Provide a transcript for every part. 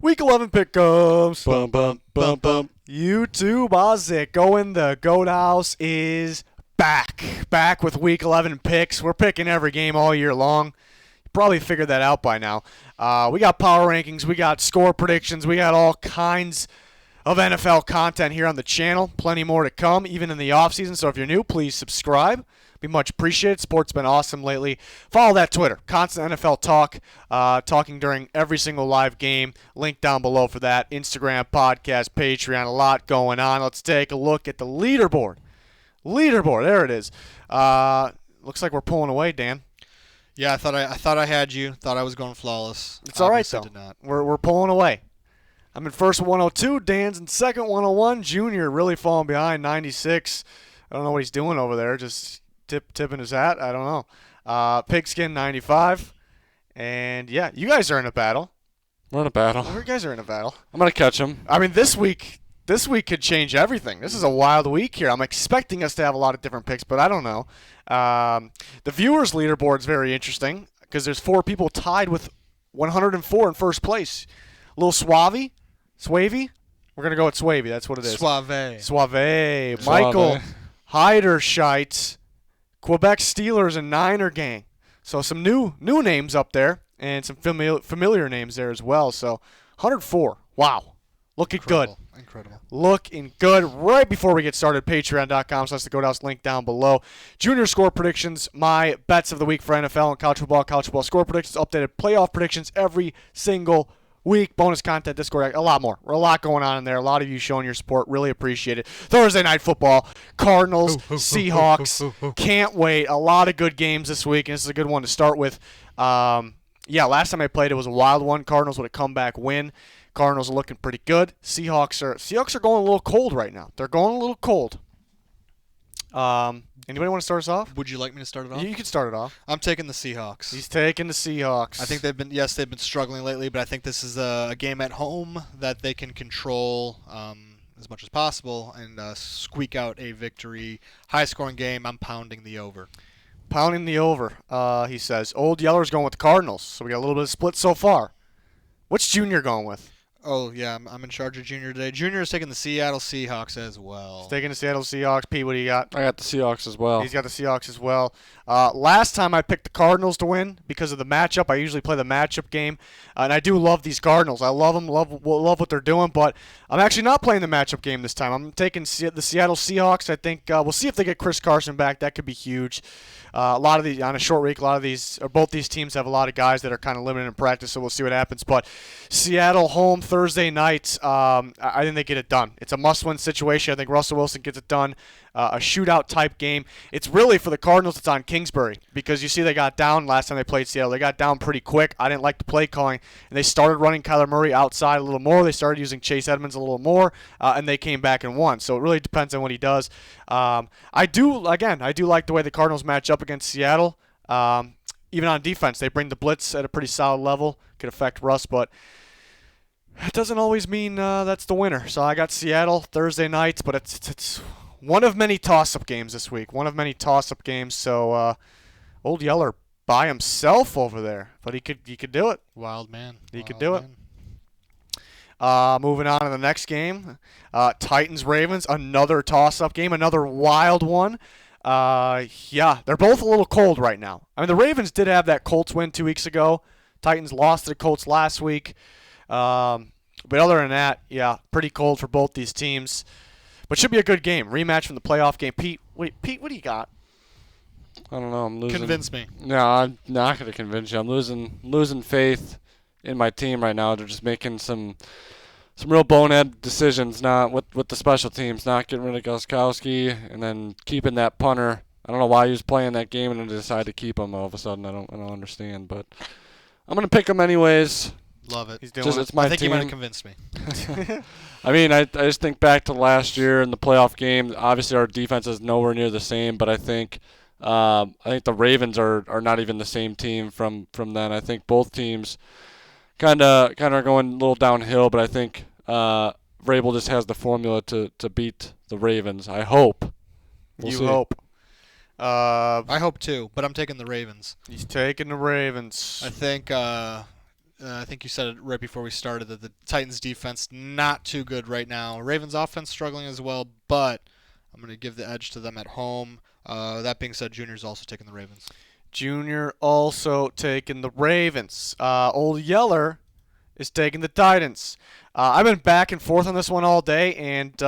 Week 11 pick'ems. Bum, bum, bum, bum. YouTube, Ozic, going the Goat House is back. Back with Week 11 picks. We're picking every game all year long. You probably figured that out by now. We got power rankings. We got score predictions. We got all kinds of NFL content here on the channel. Plenty more to come, even in the offseason. So if you're new, please subscribe. Be much appreciated. Sport's been awesome lately. Follow that Twitter. Constant NFL talk. Talking during every single live game. Link down below for that. Instagram, podcast, Patreon. A lot going on. Let's take a look at the leaderboard. There it is. Looks like we're pulling away, Dan. Yeah, I thought I had you. Thought I was going flawless. It's all right, Obviously though. Did not. We're pulling away. I'm in first 102. Dan's in second 101. Junior really falling behind 96. I don't know what he's doing over there. Just tipping his hat. I don't know. Pigskin 95. And yeah, you guys are in a battle. We're in a battle. You guys are in a battle. I'm going to catch him. I mean, this week could change everything. This is a wild week here. I'm expecting us to have a lot of different picks, but I don't know. The viewers' leaderboard is very interesting because there's 4 people tied with 104 in first place. A little Swavy. We're going to go with Swavy. That's what it is. Suave. Michael Heiderscheit. Quebec Steelers and Niner gang. So some new names up there and some familiar names there as well. So 104. Wow. Looking good. Incredible. Looking good. Right before we get started, patreon.com/thegoathouse, link down below. Junior score predictions, my bets of the week for NFL and college football score predictions, updated playoff predictions every single week, bonus content, Discord, a lot more. A lot going on in there. A lot of you showing your support. Really appreciate it. Thursday night football, Cardinals, Seahawks. Can't wait. A lot of good games this week, and this is a good one to start with. Yeah, last time I played it was a wild one. Cardinals with a comeback win. Cardinals are looking pretty good. Seahawks are going a little cold right now. They're going a little cold. Anybody want to start us off? Would you like me to start it off? You can start it off. I'm taking the Seahawks. He's taking the Seahawks. I think they've been struggling lately, but I think this is a game at home that they can control as much as possible and squeak out a victory. High-scoring game. I'm pounding the over. Pounding the over, he says. Old Yeller's going with the Cardinals, so we got a little bit of split so far. What's Junior going with? Oh, yeah, I'm in charge of Junior today. Junior is taking the Seattle Seahawks as well. He's taking the Seattle Seahawks. Pete, what do you got? I got the Seahawks as well. He's got the Seahawks as well. Last time I picked the Cardinals to win because of the matchup. I usually play the matchup game, and I do love these Cardinals. I love them, love what they're doing, but I'm actually not playing the matchup game this time. I'm taking the Seattle Seahawks. I think we'll see if they get Chris Carson back. That could be huge. A lot of these on a short week. Both these teams have a lot of guys that are kind of limited in practice, so we'll see what happens. But Seattle home Thursday night, I think they get it done. It's a must-win situation. I think Russell Wilson gets it done. A shootout type game. It's really for the Cardinals. It's on Kingsbury because you see they got down last time they played Seattle. They got down pretty quick. I didn't like the play calling, and they started running Kyler Murray outside a little more. They started using Chase Edmonds a little more, and they came back and won. So it really depends on what he does. I do like the way the Cardinals match up against Seattle. Even on defense, they bring the blitz at a pretty solid level. Could affect Russ, but it doesn't always mean that's the winner. So I got Seattle Thursday nights, but it's one of many toss-up games this week. So Old Yeller by himself over there, but he could do it. Wild man. He could do it. Moving on to the next game, Titans-Ravens, another toss-up game, another wild one. Yeah, they're both a little cold right now. I mean, the Ravens did have that Colts win 2 weeks ago. Titans lost to the Colts last week. But other than that, yeah, pretty cold for both these teams. But should be a good game. Rematch from the playoff game. Pete, what do you got? I don't know. I'm losing. Convince me. No, I'm not going to convince you. I'm losing faith in my team right now. They're just making some real bonehead decisions, not with the special teams, not getting rid of Gostkowski and then keeping that punter. I don't know why he was playing that game and then decided to keep him all of a sudden. I don't understand, but I'm going to pick him anyways. Love it. He's doing it. It's my I think team. you might have convinced me. I mean, I just think back to last year in the playoff game. Obviously, our defense is nowhere near the same, but I think the Ravens are not even the same team from then. I think both teams kind of are going a little downhill, but I think Vrabel just has the formula to beat the Ravens. I hope. We'll see. Hope. I hope too, but I'm taking the Ravens. He's taking the Ravens. I think I think you said it right before we started that the Titans defense not too good right now. Ravens offense struggling as well, but I'm going to give the edge to them at home. That being said, Junior's also taking the Ravens. Junior also taking the Ravens. Old Yeller is taking the Titans. I've been back and forth on this one all day, and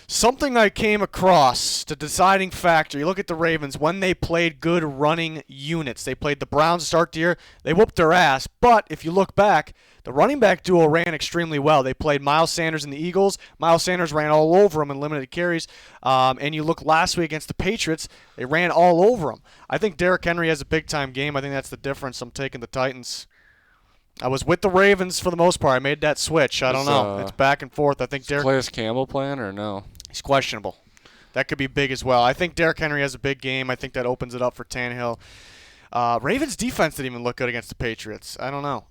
something I came across, the deciding factor. You look at the Ravens, when they played good running units. They played the Browns to start the year. They whooped their ass. But if you look back, the running back duo ran extremely well. They played Miles Sanders and the Eagles. Miles Sanders ran all over them in limited carries. And you look last week against the Patriots, they ran all over them. I think Derrick Henry has a big-time game. I think that's the difference. I'm taking the Titans. I was with the Ravens for the most part. I made that switch. I don't know. It's back and forth. I think Derrick. Calais Campbell playing or no? He's questionable. That could be big as well. I think Derrick Henry has a big game. I think that opens it up for Tannehill. Ravens defense didn't even look good against the Patriots. I don't know.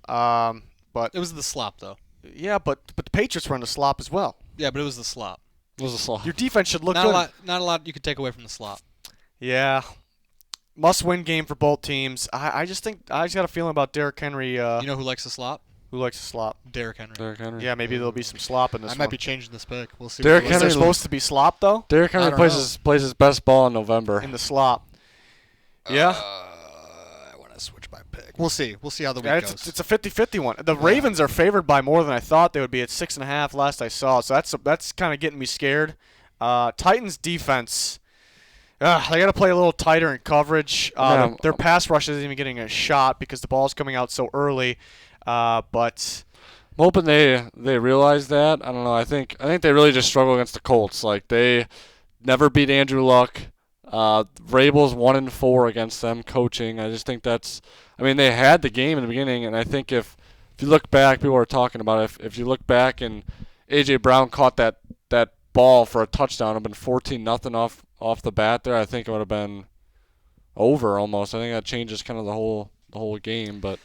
But it was the slop, though. Yeah, but the Patriots were in the slop as well. Yeah, but it was the slop. It was the slop. Your defense should look good. Not a lot you could take away from the slop. Yeah. Must-win game for both teams. I just got a feeling about Derrick Henry. You know who likes the slop? Who likes the slop? Derrick Henry. Derrick Henry. Yeah, maybe there'll be some slop in this I one. might be changing this pick. We'll see. Derrick Henry supposed to be slop, though? Derrick Henry plays his best ball in November. In the slop. Yeah? I want to switch my pick. We'll see. We'll see how the week goes. It's a 50-50 one. The Ravens are favored by more than I thought they would be at 6.5 last I saw, so that's kind of getting me scared. Titans defense, they got to play a little tighter in coverage. Their pass rush isn't even getting a shot because the ball's coming out so early. But I'm hoping they realize that. I don't know. I think they really just struggle against the Colts. Like, they never beat Andrew Luck. Vrabel's 1-4 against them coaching. I just think they had the game in the beginning, and I think if you look back, people are talking about it. If you look back and A.J. Brown caught that ball for a touchdown, it would have been 14-0 off the bat there. I think it would have been over almost. I think that changes kind of the whole game, but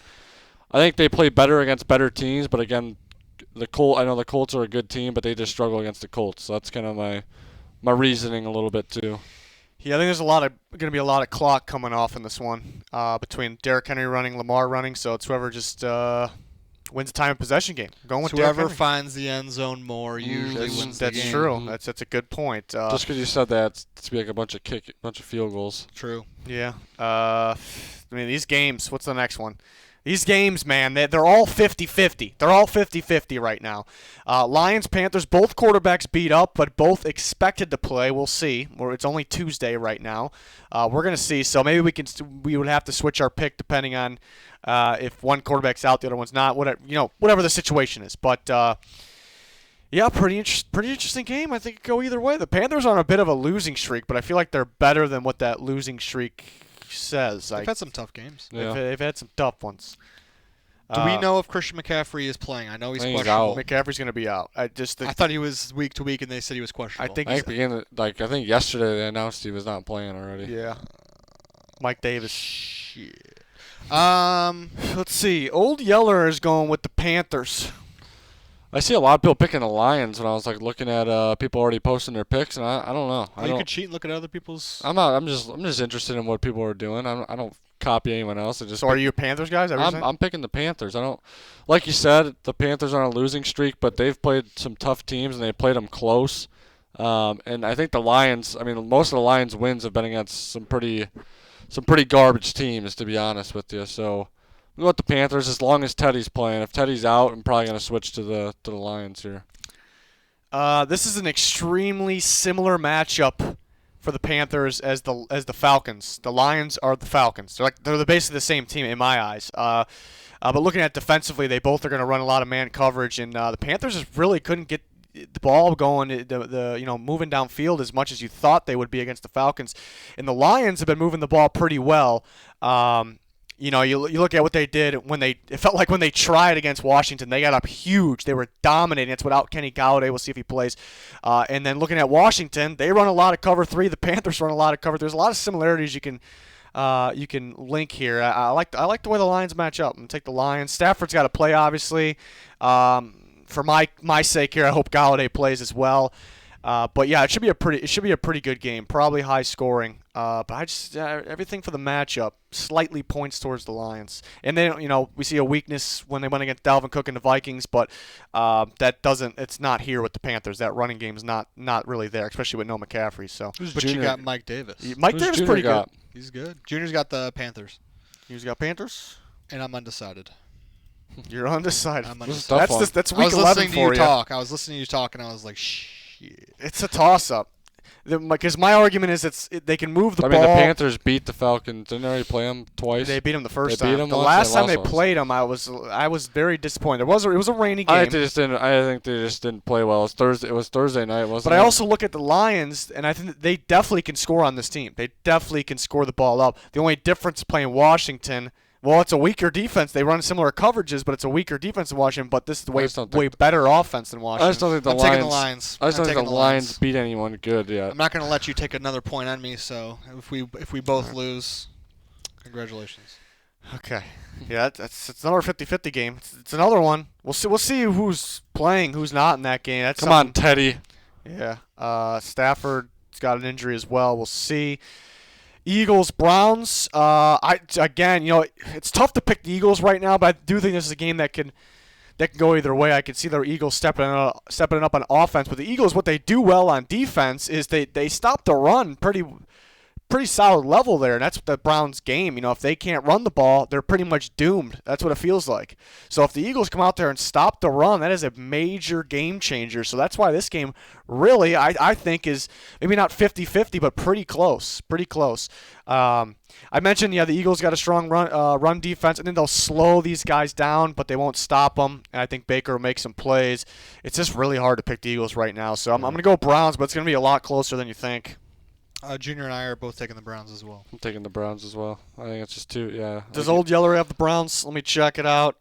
I think they play better against better teams, but again, I know the Colts are a good team, but they just struggle against the Colts. So that's kind of my reasoning a little bit too. Yeah, I think there's going to be a lot of clock coming off in this one between Derrick Henry running, Lamar running. So it's whoever just wins the time of possession game. Going with whoever finds the end zone more usually wins the game. That's true. That's a good point. Just because you said that, it's be like a bunch of field goals. True. Yeah. These games. What's the next one? These games, man, they're all 50-50. They're all 50-50 right now. Lions, Panthers, both quarterbacks beat up, but both expected to play. We'll see. It's only Tuesday right now. We're going to see. So maybe we would have to switch our pick depending on if one quarterback's out, the other one's not. Whatever the situation is. But yeah, pretty interesting game. I think it could go either way. The Panthers are on a bit of a losing streak, but I feel like they're better than what that losing streak says. They've had some tough games. Yeah. They've had some tough ones. Do we know if Christian McCaffrey is playing? I know he's Out. questionable. McCaffrey's going to be out. I thought he was week to week, and they said he was questionable. I think yesterday they announced he was not playing already. Yeah. Mike Davis. Shit. Let's see. Old Yeller is going with the Panthers. I see a lot of people picking the Lions when I was looking at people already posting their picks, and I don't know. You could cheat and look at other people's. I'm just interested in what people are doing. I don't copy anyone else. So are you Panthers guys? I'm picking the Panthers. I don't, like you said, the Panthers are on a losing streak, but they've played some tough teams and they played them close. And I think the Lions. Most of the Lions' wins have been against some pretty garbage teams, to be honest with you. So. We go with the Panthers as long as Teddy's playing. If Teddy's out, I'm probably going to switch to the Lions here. This is an extremely similar matchup for the Panthers as the Falcons. The Lions are the Falcons. They're basically the same team in my eyes. But looking at defensively, they both are going to run a lot of man coverage, and the Panthers just really couldn't get the ball going, moving downfield as much as you thought they would be against the Falcons. And the Lions have been moving the ball pretty well. You look at what they did it felt like when they tried against Washington, they got up huge. They were dominating. It's without Kenny Golladay. We'll see if he plays. And then looking at Washington, they run a lot of cover 3. The Panthers run a lot of cover. There's a lot of similarities you can link here. I like the way the Lions match up. I'm gonna take the Lions. Stafford's got to play, obviously. For my sake here, I hope Golladay plays as well. But yeah, it should be a pretty good game. Probably high scoring. But I just everything for the matchup slightly points towards the Lions. And then we see a weakness when they went against Dalvin Cook and the Vikings, but it's not here with the Panthers. That running game is not really there, especially with no McCaffrey. So, But you got Mike Davis. Mike Davis pretty good. He's good. Junior's got the Panthers. Junior's got Panthers. And I'm undecided. You're undecided. I'm undecided. That's week 11 for you. I was listening to you talk, and I was like, shit. It's a toss-up. Because my argument is they can move the ball. I mean, the Panthers beat the Falcons. Didn't they already play them twice? They beat them the first They beat time. them The once, last they time they lost played them, I was very disappointed. It was a rainy game. I think they just didn't play well. It was Thursday night, wasn't it? But I also look at the Lions, and I think that they definitely can score on this team. They definitely can score the ball up. The only difference playing Washington, well, it's a weaker defense. They run similar coverages, but it's a weaker defense than Washington. But this is way better offense than Washington. I just don't think I'm taking the Lions. I just don't think the Lions beat anyone good yet. I'm not going to let you take another point on me. So if we both lose, congratulations. Okay. Yeah, it's another 50-50 game. It's another one. We'll see who's playing, who's not in that game. Come on, Teddy. Yeah. Stafford's got an injury as well. We'll see. Eagles, Browns. It's tough to pick the Eagles right now, but I do think this is a game that can go either way. I can see the Eagles stepping it up on offense, but the Eagles, what they do well on defense is they stop the run pretty solid level there, and that's the Browns' game. If they can't run the ball, they're pretty much doomed. That's what it feels like. So if the Eagles come out there and stop the run, that is a major game changer. So that's why this game really, I think, is maybe not 50-50, but pretty close. Pretty close. I mentioned, the Eagles got a strong run defense, and then they'll slow these guys down, but they won't stop them. And I think Baker will make some plays. It's just really hard to pick the Eagles right now. So I'm going to go Browns, but it's going to be a lot closer than you think. Junior and I are both taking the Browns as well. I'm taking the Browns as well. I think it's just too, yeah. Does Old Yeller have the Browns? Let me check it out.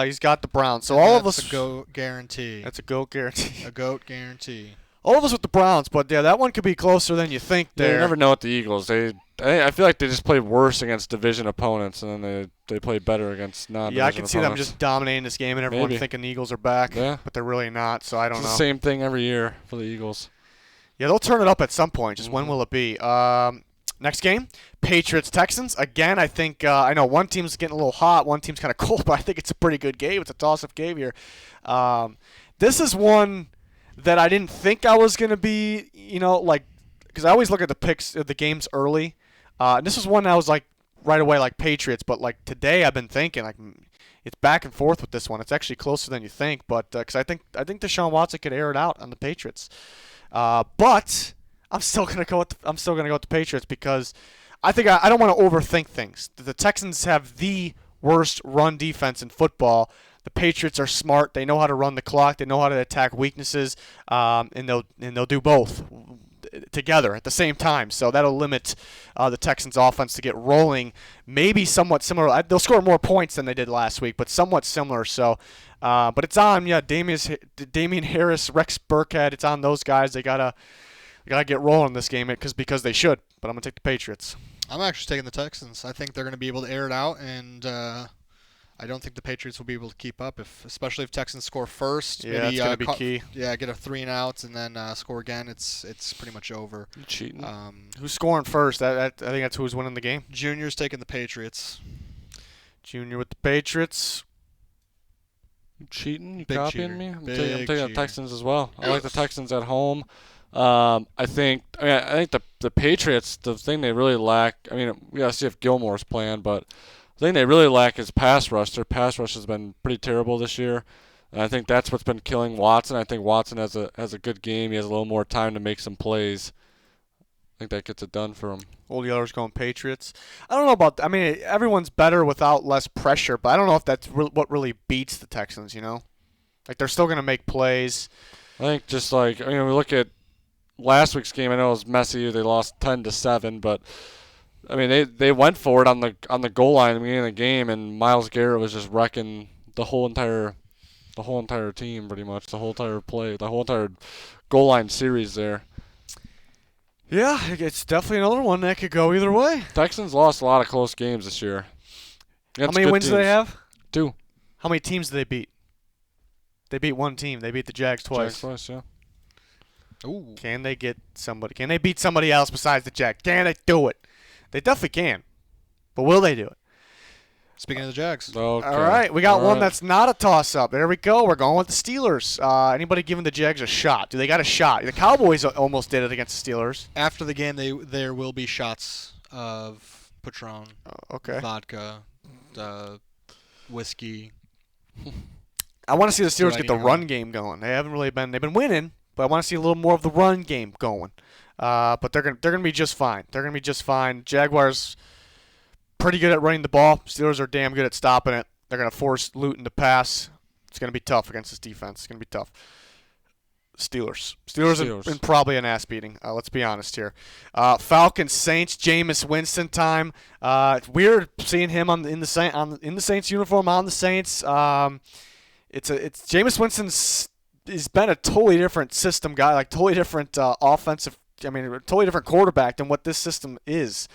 He's got the Browns. So all of us. That's a GOAT guarantee. That's a GOAT guarantee. A GOAT guarantee. All of us with the Browns, but yeah, that one could be closer than you think there. You never know with the Eagles. I feel like they just play worse against division opponents, and then they play better against non-division Yeah, I can see them opponents. just dominating this game, and everyone thinking the Eagles are back, but they're really not, so I don't know. It's the same thing every year for the Eagles. Yeah, they'll turn it up at some point. Just when will it be? Next game, Patriots Texans. Again, I think I know one team's getting a little hot, one team's kind of cold, but I think it's a pretty good game. It's a toss-up game here. This is one that I didn't think I was going to be, because I always look at the picks of the games early. And this is one I was like right away like Patriots, but like today I've been thinking like it's back and forth with this one. It's actually closer than you think, but because I think Deshaun Watson could air it out on the Patriots. But I'm still gonna go with the Patriots because I think I don't want to overthink things. The Texans have the worst run defense in football. The Patriots are smart. They know how to run the clock. They know how to attack weaknesses, and they'll do both together at the same time. So that'll limit the Texans' offense to get rolling. Maybe somewhat similar. They'll score more points than they did last week, but somewhat similar. So, but it's on Damian Harris, Rex Burkhead. It's on those guys. They gotta get rolling this game because they should. But I'm gonna take the Patriots. I'm actually taking the Texans. I think they're going to be able to air it out, and I don't think the Patriots will be able to keep up, especially if Texans score first. Yeah, maybe, that's going to be key. Yeah, get a 3-and-outs and then score again. It's pretty much over. You cheating. Who's scoring first? I think that's who's winning the game. Junior's taking the Patriots. Junior with the Patriots. You cheating? You Big copying cheater. me? I'm Big taking the Texans as well. I like the Texans at home. I think the Patriots, the thing they really lack, we got to see if Gilmore's playing, but the thing they really lack is pass rush. Their pass rush has been pretty terrible this year, and I think that's what's been killing Watson. I think Watson has a good game. He has a little more time to make some plays. I think that gets it done for him. Old Yeller's going Patriots. I don't know about. Everyone's better without less pressure, but I don't know if that's what really beats the Texans. Like they're still going to make plays. I think just like we look at last week's game. I know it was messy. They lost 10-7, but they went for it on the goal line at the beginning of the game, and Myles Garrett was just wrecking the whole entire team pretty much, the whole entire play, the whole entire goal line series there. Yeah, it's definitely another one that could go either way. Texans lost a lot of close games this year. How many wins do they have? 2. How many teams do they beat? They beat one team. They beat the Jags twice. Yeah. Ooh. Can they get somebody? Can they beat somebody else besides the Jags? Can they do it? They definitely can. But will they do it? Speaking of the Jags. Okay. All right, we got All one right. that's not a toss-up. There we go. We're going with the Steelers. Anybody giving the Jags a shot? Do they got a shot? The Cowboys almost did it against the Steelers. After the game, there will be shots of Patron, Okay. vodka, whiskey. I want to see the Steelers Do I get need the to go? run game going. They haven't really been. They've been winning, but I want to see a little more of the run game going. But they're gonna be just fine. They're gonna be just fine. Jaguars pretty good at running the ball. Steelers are damn good at stopping it. They're gonna force Luton to pass. It's gonna be tough against this defense. It's gonna be tough. Steelers. And probably an ass beating. Let's be honest here. Falcon Saints. Jameis Winston time. It's weird seeing him in the Saints uniform on the Saints. It's Jameis Winston's has been a totally different system guy, like totally different offensive. I mean, a totally different quarterback than what this system is.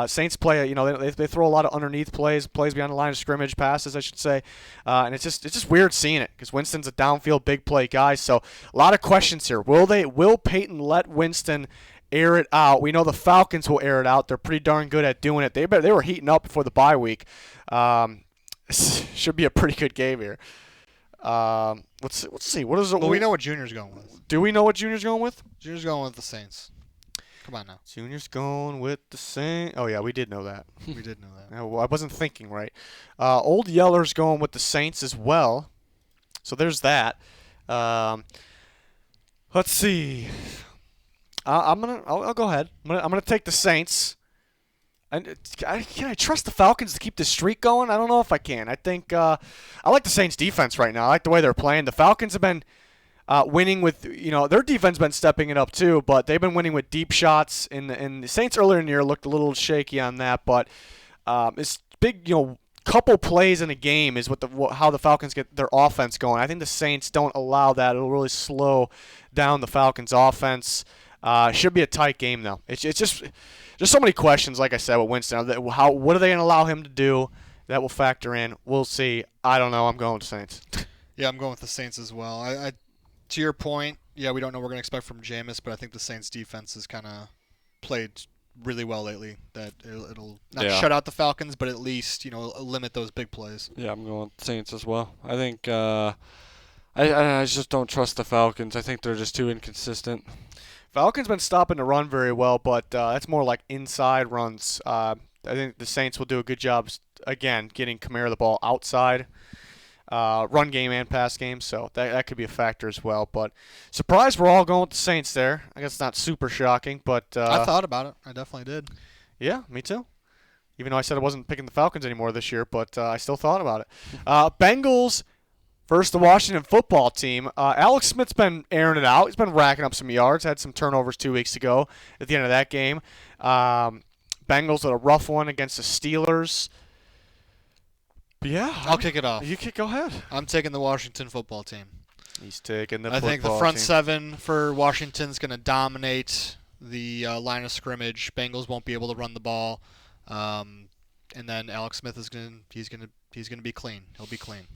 Saints play, they throw a lot of underneath plays beyond the line of scrimmage, passes, I should say, and it's just weird seeing it because Winston's a downfield big play guy. So a lot of questions here. Will Peyton let Winston air it out? We know the Falcons will air it out. They're pretty darn good at doing it. They were heating up before the bye week. Should be a pretty good game here. Let's see. What is it? Well, we know what Junior's going with. Do we know what Junior's going with? Junior's going with the Saints. Come on now. Junior's going with the Saints. Oh yeah, we did know that. We did know that. Well, I wasn't thinking right. Old Yeller's going with the Saints as well. So there's that. Let's see. I'll go ahead. I'm gonna take the Saints. Can I trust the Falcons to keep this streak going? I don't know if I can. I think I like the Saints' defense right now. I like the way they're playing. The Falcons have been winning with, their defense has been stepping it up too, but they've been winning with deep shots. And the Saints earlier in the year looked a little shaky on that, but it's big, couple plays in a game is how the Falcons get their offense going. I think the Saints don't allow that. It'll really slow down the Falcons' offense. Should be a tight game though. It's just so many questions, like I said, with Winston. What are they going to allow him to do? That will factor in. We'll see. I don't know. I'm going with Saints. Yeah, I'm going with the Saints as well. I to your point, yeah, we don't know what we're going to expect from Jameis, but I think the Saints defense has kind of played really well lately. That it'll not shut out the Falcons, but at least limit those big plays. Yeah, I'm going with Saints as well. I think I just don't trust the Falcons. I think they're just too inconsistent. Falcons been stopping the run very well, but that's more like inside runs. I think the Saints will do a good job, again, getting Kamara the ball outside, run game and pass game, so that could be a factor as well. But surprised we're all going with the Saints there. I guess it's not super shocking, but I thought about it. I definitely did. Yeah, me too. Even though I said I wasn't picking the Falcons anymore this year, but I still thought about it. Bengals versus the Washington football team. Alex Smith's been airing it out. He's been racking up some yards. Had some turnovers 2 weeks ago at the end of that game. Bengals had a rough one against the Steelers. But yeah. I'll kick it off. Go ahead. I'm taking the Washington football team. He's taking the I football think the front team. seven for Washington's going to dominate the line of scrimmage. Bengals won't be able to run the ball. And then Alex Smith is going to be clean. He'll be clean.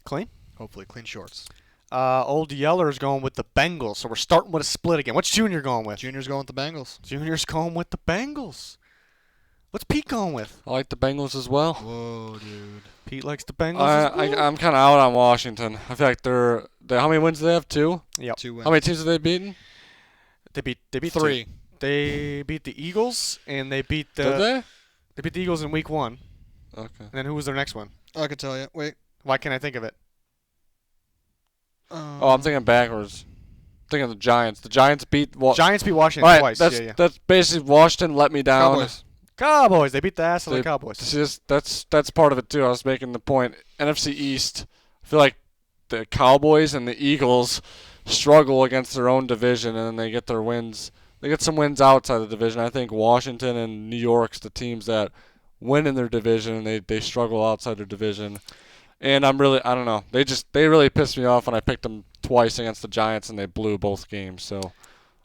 Clean? Hopefully, clean shorts. Old Yeller is going with the Bengals, so we're starting with a split again. What's Junior going with? Junior's going with the Bengals. Junior's going with the Bengals. What's Pete going with? I like the Bengals as well. Whoa, dude. Pete likes the Bengals as well? I'm kind of out on Washington. I feel like they how many wins do they have? 2? Yep. 2 wins. How many teams have they beaten? They beat 3. They beat the Eagles, and they beat the... Did they? They beat the Eagles in week 1. Okay. And then who was their next one? I can tell you. Wait. Why can't I think of it? Oh, I'm thinking backwards. I'm thinking of the Giants. The Giants beat... Giants beat Washington All right, twice. That's basically Washington let me down. Cowboys. They beat the ass of the Cowboys. That's part of it, too. I was making the point. NFC East, I feel like the Cowboys and the Eagles struggle against their own division, and then they get their wins. They get some wins outside the division. I think Washington and New York's the teams that win in their division, and they struggle outside their division. And I don't know. They really pissed me off when I picked them twice against the Giants, and they blew both games. So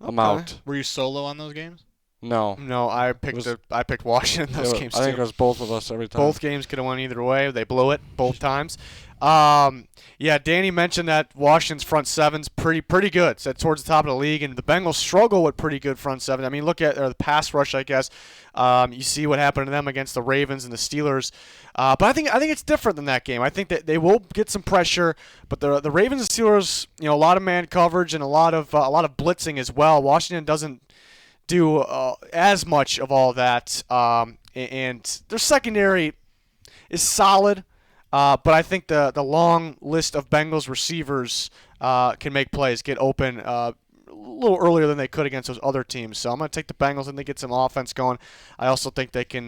I'm out. Were you solo on those games? No. No, I picked Washington in those games I think too. it was both of us every time. Both games could have went either way. They blew it both times. Yeah, Danny mentioned that Washington's front seven's pretty good. It's towards the top of the league, and the Bengals struggle with pretty good front seven. I mean, look at the pass rush, I guess. You see what happened to them against the Ravens and the Steelers. But I think it's different than that game. I think that they will get some pressure, but the Ravens and Steelers, a lot of man coverage and a lot of blitzing as well. Washington doesn't do as much of all that, and their secondary is solid. But I think the long list of Bengals receivers can make plays, get open a little earlier than they could against those other teams. So I'm going to take the Bengals and they get some offense going. I also think they can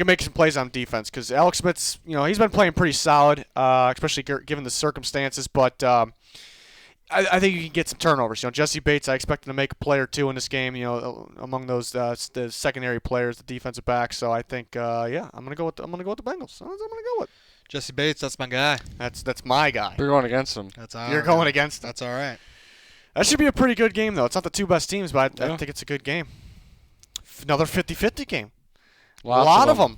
make some plays on defense because Alex Smith's, he's been playing pretty solid, especially given the circumstances. But I think you can get some turnovers. Jesse Bates, I expect him to make a play or two in this game. Among those the secondary players, the defensive backs. So I think, I'm gonna go with the Bengals. That's what I'm gonna go with. Jesse Bates, that's my guy. That's my guy. You're going against him. You're going against him. That's all right. That should be a pretty good game, though. It's not the two best teams, but I think it's a good game. Another 50-50 game. A lot of them.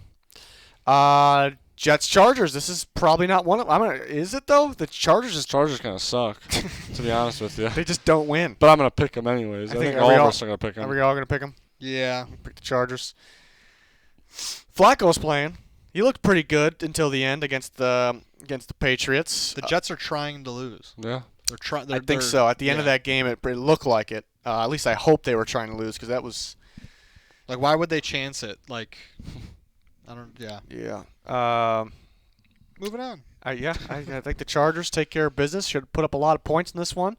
Jets-Chargers. This is probably not one of them. Is it, though? The Chargers kind They just don't win. But I'm going to pick them anyways. I think all of us are going to pick them. Are we all going to pick them? Yeah. Pick the Chargers. Flacco's playing. He looked pretty good until the end against the Patriots. The Jets are trying to lose. Yeah. I think so. At the end of that game, it looked like it. At least I hope they were trying to lose because that was. Like, why would they chance it? Like, I don't. Yeah. Yeah. Moving on. I think the Chargers take care of business. Should put up a lot of points in this one.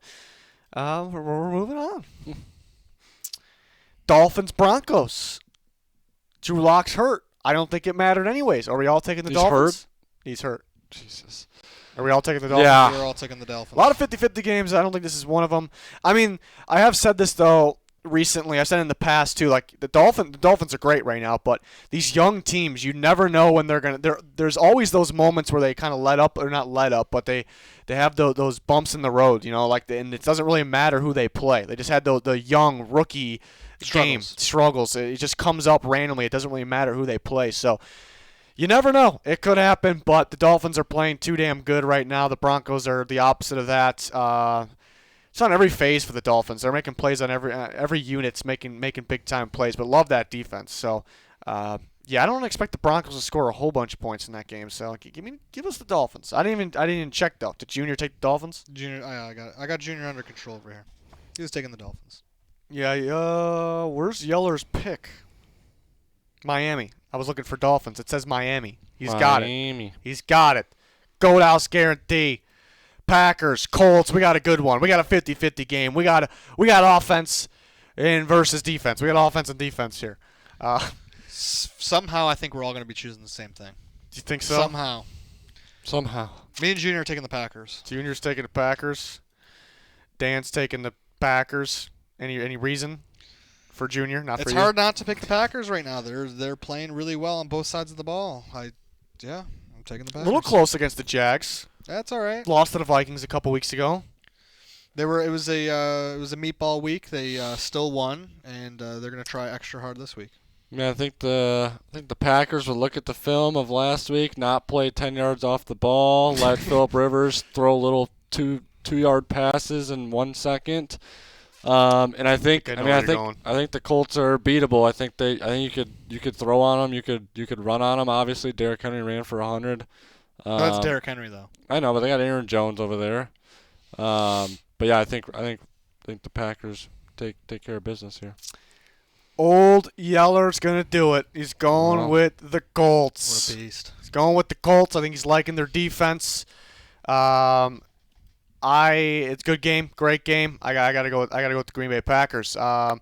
We're moving on. Dolphins Broncos. Drew Lock's hurt. I don't think it mattered anyways. Are we all taking the Dolphins? He's hurt. Jesus. Are we all taking the Dolphins? Yeah. We're all taking the Dolphins. A lot of 50-50 games. I don't think this is one of them. I mean, I have said this, though, recently. I've said it in the past, too. Like, the Dolphins are great right now, but these young teams, you never know when they're going to – there's always those moments where they kind of let up, or not let up, but they have those bumps in the road, and it doesn't really matter who they play. They just had the young rookie – struggles. It just comes up randomly. It doesn't really matter who they play. So you never know. It could happen, but the Dolphins are playing too damn good right now. The Broncos are the opposite of that. It's on every phase for the Dolphins. They're making plays on every unit's making big time plays, but love that defense. So I don't expect the Broncos to score a whole bunch of points in that game. So give us the Dolphins. I didn't even check though. Did Junior take the Dolphins? Junior, I got Junior under control over here. He was taking the Dolphins. Yeah, where's Yeller's pick? Miami. I was looking for Dolphins. It says Miami. Got it. He's got it. Goat house guarantee. Packers, Colts. We got a good one. We got a 50-50 game. We got offense versus defense. We got offense and defense here. Somehow, I think we're all going to be choosing the same thing. Do you think so? Somehow. Me and Junior are taking the Packers. Junior's taking the Packers. Dan's taking the Packers. Any reason for Junior? Not for you? It's hard not to pick the Packers right now. They're playing really well on both sides of the ball. I'm taking the Packers. A little close against the Jags. That's all right. Lost to the Vikings a couple weeks ago. It was a meatball week. They still won, and they're going to try extra hard this week. Yeah, I think the Packers would look at the film of last week, not play 10 yards off the ball, let Phillip Rivers throw little 2-yard passes in 1 second. And I think the Colts are beatable. I think you could throw on them. You could run on them. Obviously, Derrick Henry ran for 100. That's Derrick Henry though. I know, but they got Aaron Jones over there. But yeah, I think the Packers take care of business here. Old Yeller's gonna do it. He's going with the Colts. What a beast. He's going with the Colts. I think he's liking their defense. It's a good game, great game. I gotta go with the Green Bay Packers. The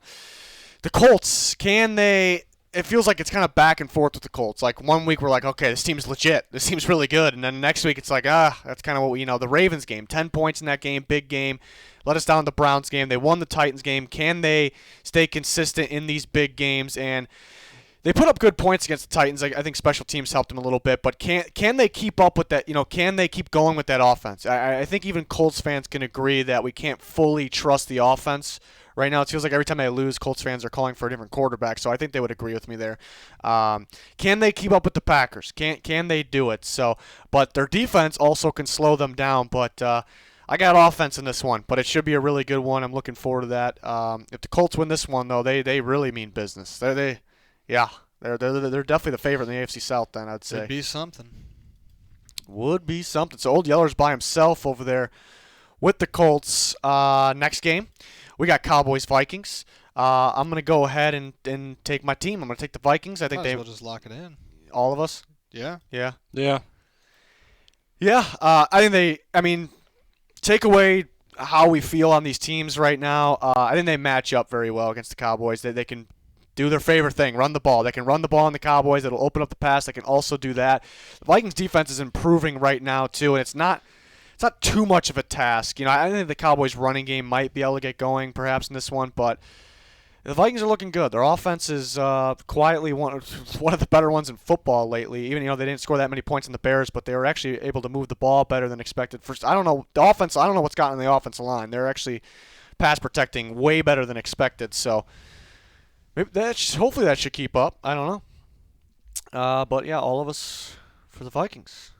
Colts, can they? It feels like it's kind of back and forth with the Colts. Like 1 week we're like, okay, this team's legit. This team's really good, and then next week it's like, that's kind of what the Ravens game, 10 points in that game, big game. Let us down in the Browns game. They won the Titans game. Can they stay consistent in these big games? And They put up good points against the Titans. I think special teams helped them a little bit, but can they keep up with that? Can they keep going with that offense? I think even Colts fans can agree that we can't fully trust the offense right now. It feels like every time they lose, Colts fans are calling for a different quarterback. So I think they would agree with me there. Can they keep up with the Packers? Can they do it? So, but their defense also can slow them down. But I got offense in this one, but it should be a really good one. I'm looking forward to that. If the Colts win this one, though, they really mean business. Yeah, they're definitely the favorite in the AFC South. Then I'd say Would be something. Would be something. So Old Yeller's by himself over there with the Colts. Next game, we got Cowboys Vikings. I'm gonna go ahead and take my team. I'm gonna take the Vikings. I think Might they as well just lock it in. all of us. Yeah. Yeah. Yeah. Yeah. I mean, take away how we feel on these teams right now. I think they match up very well against the Cowboys. They can do their favorite thing, run the ball. They can run the ball on the Cowboys. It'll open up the pass. They can also do that. The Vikings defense is improving right now too, and it's not too much of a task. I think the Cowboys running game might be able to get going perhaps in this one, but the Vikings are looking good. Their offense is quietly one of the better ones in football lately. Even they didn't score that many points in the Bears, but they were actually able to move the ball better than expected. First, I don't know what's gotten in the offensive line. They're actually pass protecting way better than expected. So hopefully that should keep up. I don't know. But yeah, all of us for the Vikings.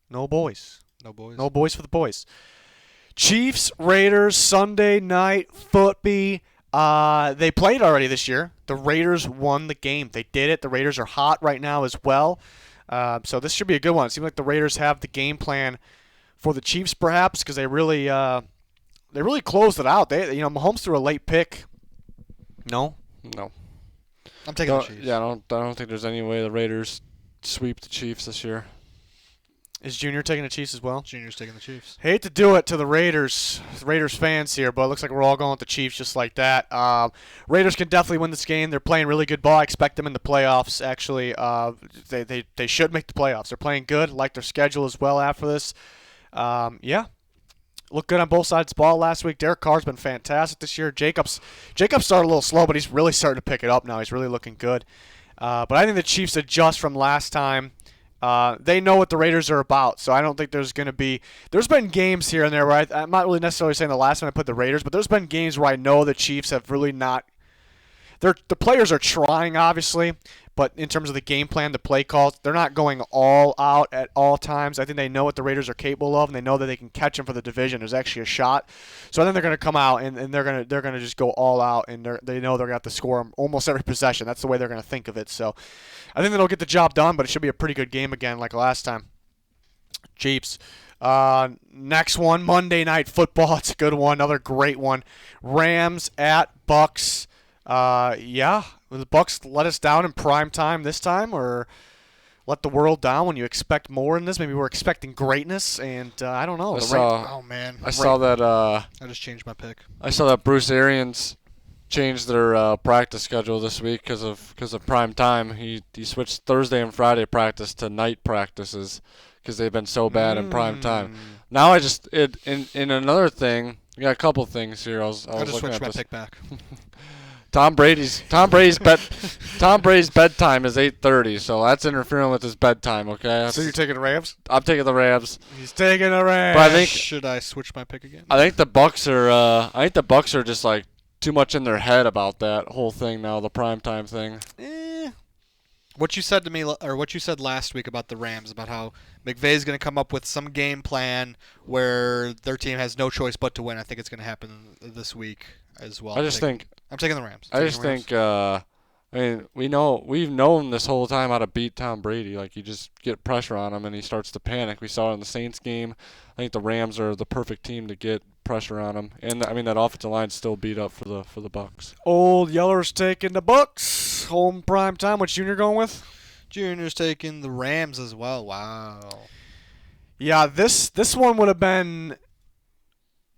No boys. No boys. No boys for the boys. Chiefs, Raiders, Sunday night football. They played already this year. The Raiders won the game. They did it. The Raiders are hot right now as well. So this should be a good one. It seems like the Raiders have the game plan for the Chiefs perhaps because they really closed it out. Mahomes threw a late pick. No. I'm taking the Chiefs. Yeah, I don't think there's any way the Raiders sweep the Chiefs this year. Is Junior taking the Chiefs as well? Junior's taking the Chiefs. Hate to do it to the Raiders fans here, but it looks like we're all going with the Chiefs just like that. Raiders can definitely win this game. They're playing really good ball. I expect them in the playoffs, actually. They should make the playoffs. They're playing good. Like their schedule as well after this. Yeah. Looked good on both sides of the ball last week. Derek Carr's been fantastic this year. Jacobs started a little slow, but he's really starting to pick it up now. He's really looking good. But I think the Chiefs adjust from last time. They know what the Raiders are about, so I don't think there's going to be – there's been games here and there where I'm not really necessarily saying the last time I put the Raiders, but there's been games where I know the Chiefs have really not – the players are trying, obviously, but in terms of the game plan, the play calls, they're not going all out at all times. I think they know what the Raiders are capable of, and they know that they can catch them for the division. There's actually a shot. So I think they're going to come out, and they're going to just go all out, and they know they're going to have to score almost every possession. That's the way they're going to think of it. So I think they'll get the job done, but it should be a pretty good game again like last time. Chiefs. Next one, Monday Night Football. It's a good one, another great one. Rams at Bucks. Yeah, will the Bucks let us down in prime time this time, or let the world down when you expect more in this? Maybe we're expecting greatness, and I don't know. Oh man, I saw that. I just changed my pick. I saw that Bruce Arians changed their practice schedule this week because of prime time. He switched Thursday and Friday practice to night practices because they've been so bad in prime time. Now in another thing, we got a couple things here. I just switched my pick back. Tom Brady's bedtime is 8:30, so that's interfering with his bedtime. Okay. So you're taking the Rams? I'm taking the Rams. He's taking the Rams. But I think should I switch my pick again? I think the Bucks are. I think the Bucks are just like too much in their head about that whole thing now, the primetime thing. What you said to me, or what you said last week about the Rams, about how McVay's going to come up with some game plan where their team has no choice but to win. I think it's going to happen this week as well. I'm taking the Rams. We've known this whole time how to beat Tom Brady. Like, you just get pressure on him and he starts to panic. We saw it in the Saints game. I think the Rams are the perfect team to get pressure on him. And I mean, that offensive line's still beat up for the Bucks. Old Yeller's taking the Bucks. Home prime time. What's Junior going with? Junior's taking the Rams as well. Wow. Yeah, this one would have been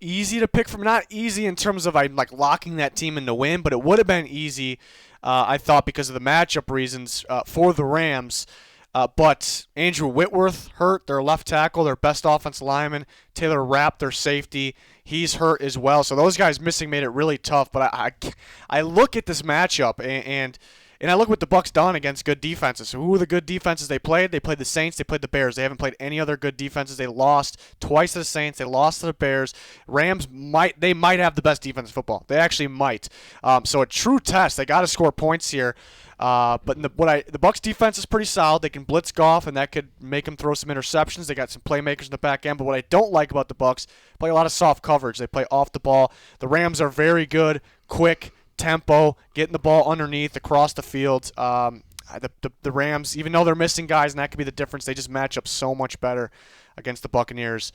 easy to pick from. Not easy in terms of like locking that team in to win, but it would have been easy, I thought, because of the matchup reasons for the Rams. But Andrew Whitworth hurt, their left tackle, their best offensive lineman. Taylor Rapp, their safety, he's hurt as well. So those guys missing made it really tough. But I look at this matchup, and And I look what the Bucs done against good defenses. So who were the good defenses they played? They played the Saints. They played the Bears. They haven't played any other good defenses. They lost twice to the Saints. They lost to the Bears. Rams might have the best defense in football. They actually might. So a true test. They got to score points here. But the Bucs defense is pretty solid. They can blitz Goff, and that could make them throw some interceptions. They got some playmakers in the back end. But what I don't like about the Bucs, play a lot of soft coverage. They play off the ball. The Rams are very good, quick, tempo, getting the ball underneath, across the field. The Rams, even though they're missing guys, and that could be the difference, they just match up so much better against the Buccaneers.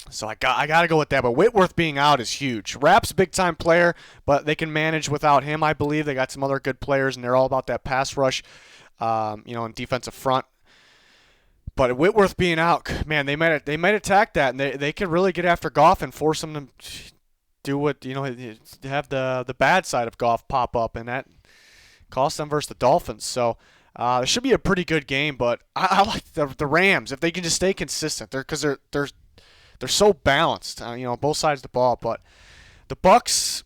So I got to go with that. But Whitworth being out is huge. Rapp's a big-time player, but they can manage without him, I believe. They got some other good players, and they're all about that pass rush, and defensive front. But Whitworth being out, man, they might attack that, and they could really get after Goff and force him to do what, have the bad side of Goff pop up, and that cost them versus the Dolphins. So it should be a pretty good game, but I like the Rams if they can just stay consistent. Because they're so balanced, both sides of the ball. But the Bucs,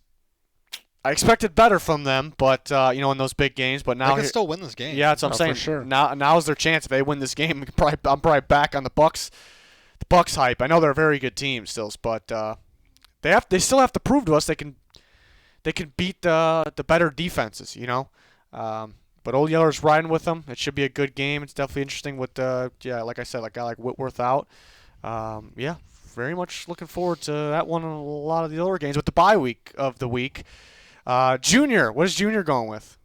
I expected better from them, but in those big games. But now they can still win this game. Yeah, that's what I'm saying. For sure. Now is their chance. If they win this game, I'm probably back on the Bucs. The Bucs hype. I know they're a very good team still, but they still have to prove to us they can beat the better defenses. But Old Yeller's riding with them. It should be a good game. It's definitely interesting with like I said, a guy like Whitworth out. Very much looking forward to that one and a lot of the other games with the bye week of the week. Junior, what is Junior going with?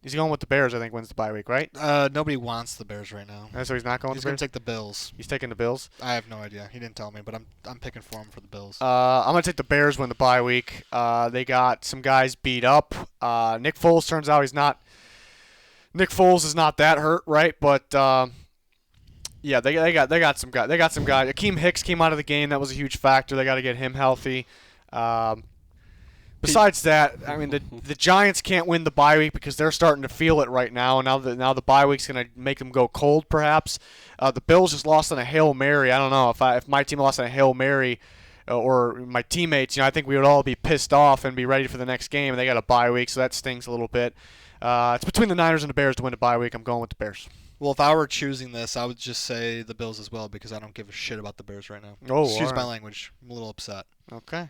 He's going with the Bears, I think, wins the bye week, right? Nobody wants the Bears right now. So he's not going He's with the going Bears? to take the Bills. He's taking the Bills? I have no idea. He didn't tell me, but I'm picking for him for the Bills. I'm going to take the Bears win the bye week. They got some guys beat up. Nick Foles turns out he's not. Nick Foles is not that hurt, right? But they got some guys. They got some guys. Akeem Hicks came out of the game. That was a huge factor. They got to get him healthy. Besides that, I mean, the Giants can't win the bye week because they're starting to feel it right now. Now the bye week's going to make them go cold, perhaps. The Bills just lost on a Hail Mary. I don't know if my team lost on a Hail Mary, or my teammates. I think we would all be pissed off and be ready for the next game. And they got a bye week, so that stings a little bit. It's between the Niners and the Bears to win the bye week. I'm going with the Bears. Well, if I were choosing this, I would just say the Bills as well because I don't give a shit about the Bears right now. Oh, excuse my language. I'm a little upset. Okay.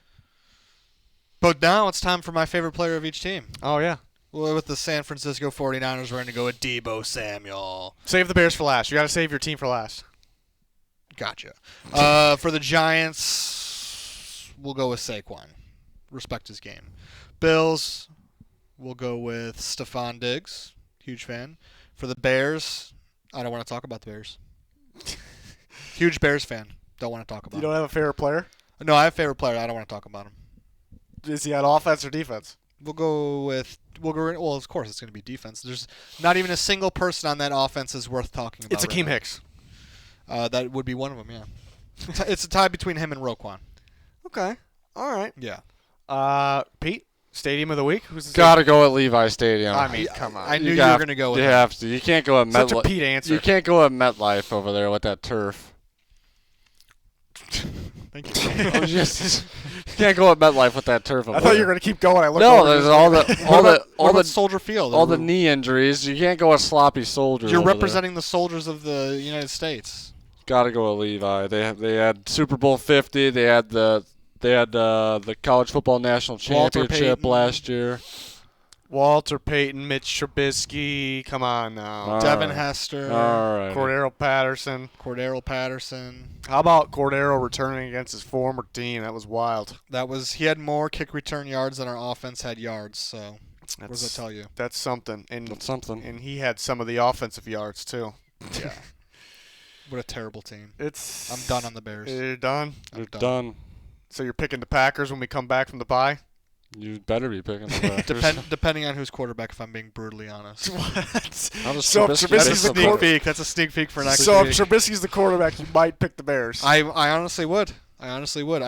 But now it's time for my favorite player of each team. Oh, yeah. Well, with the San Francisco 49ers, we're going to go with Deebo Samuel. Save the Bears for last. You got to save your team for last. Gotcha. For the Giants, we'll go with Saquon. Respect his game. Bills, we'll go with Stephon Diggs. Huge fan. For the Bears, I don't want to talk about the Bears. Huge Bears fan. Don't want to talk about him. You don't have a favorite player? No, I have a favorite player. I don't want to talk about him. Is he on offense or defense? Well, of course it's going to be defense. There's not even a single person on that offense is worth talking about. It's Akeem Hicks. That would be one of them, yeah. It's a tie between him and Roquan. Okay. All right. Yeah. Pete, Stadium of the Week? Who's the Gotta go at Levi Stadium. I mean, come on. I knew you were going to go with You him. have to. You can't go at Such a MetLife. Pete answer. You can't go at MetLife over there with that turf. Thank you. You can't go at MetLife with that turf. I thought you were going to keep going. I looked No, over there's this- all the Soldier Field. all the knee injuries. You can't go at sloppy soldiers. You're over there. representing the soldiers of the United States. Gotta go with Levi. They had Super Bowl 50. They had the college football national Walter championship Payton. last year. Walter Payton, Mitch Trubisky. Come on now. All Devin right. Hester. All right. Cordero Patterson. Cordero Patterson. How about Cordero returning against his former team? That was wild. He had more kick return yards than our offense had yards. So what does that tell you? That's something. That's something. And he had some of the offensive yards too. Yeah. What a terrible team. It's. I'm done on the Bears. You're done. You're done. So you're picking the Packers when we come back from the bye. You better be picking the Packers. Depending on who's quarterback, if I'm being brutally honest. What? How does So if Trubisky Trubisky's get the the quarter- ball? That's a sneak peek for next So week. if Trubisky's the quarterback, you might pick the Bears. I honestly would. I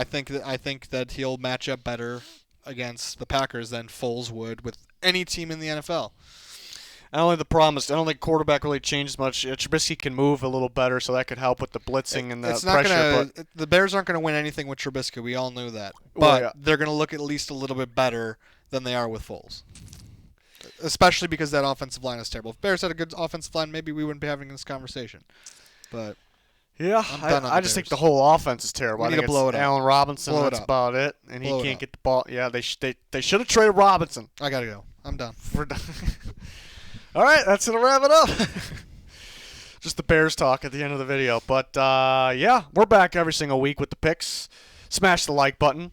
think that he'll match up better against the Packers than Foles would with any team in the NFL. Not only the problem is I don't think quarterback really changes much. Trubisky can move a little better, so that could help with the blitzing and the It's not pressure. gonna. The Bears aren't going to win anything with Trubisky. We all knew that. Well, But yeah. they're going to look at least a little bit better than they are with Foles. especially because that offensive line is terrible. If Bears had a good offensive line, maybe we wouldn't be having this conversation. But Yeah, I'm done on I the just think Bears. the whole offense is terrible. We I need think to blow it's it up. Allen Robinson. Blow it That's up. about it, and Blow he it can't up. get the ball. Yeah, they should have traded Robinson. I gotta go. I'm done. All right, that's gonna wrap it up. Just the Bears talk at the end of the video. But yeah, we're back every single week with the picks. Smash the like button,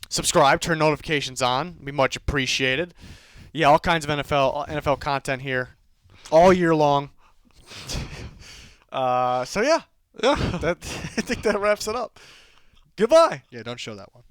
subscribe, turn notifications on. Be much appreciated. Yeah, all kinds of NFL content here, all year long. So yeah, I think that wraps it up. Goodbye. Yeah, don't show that one.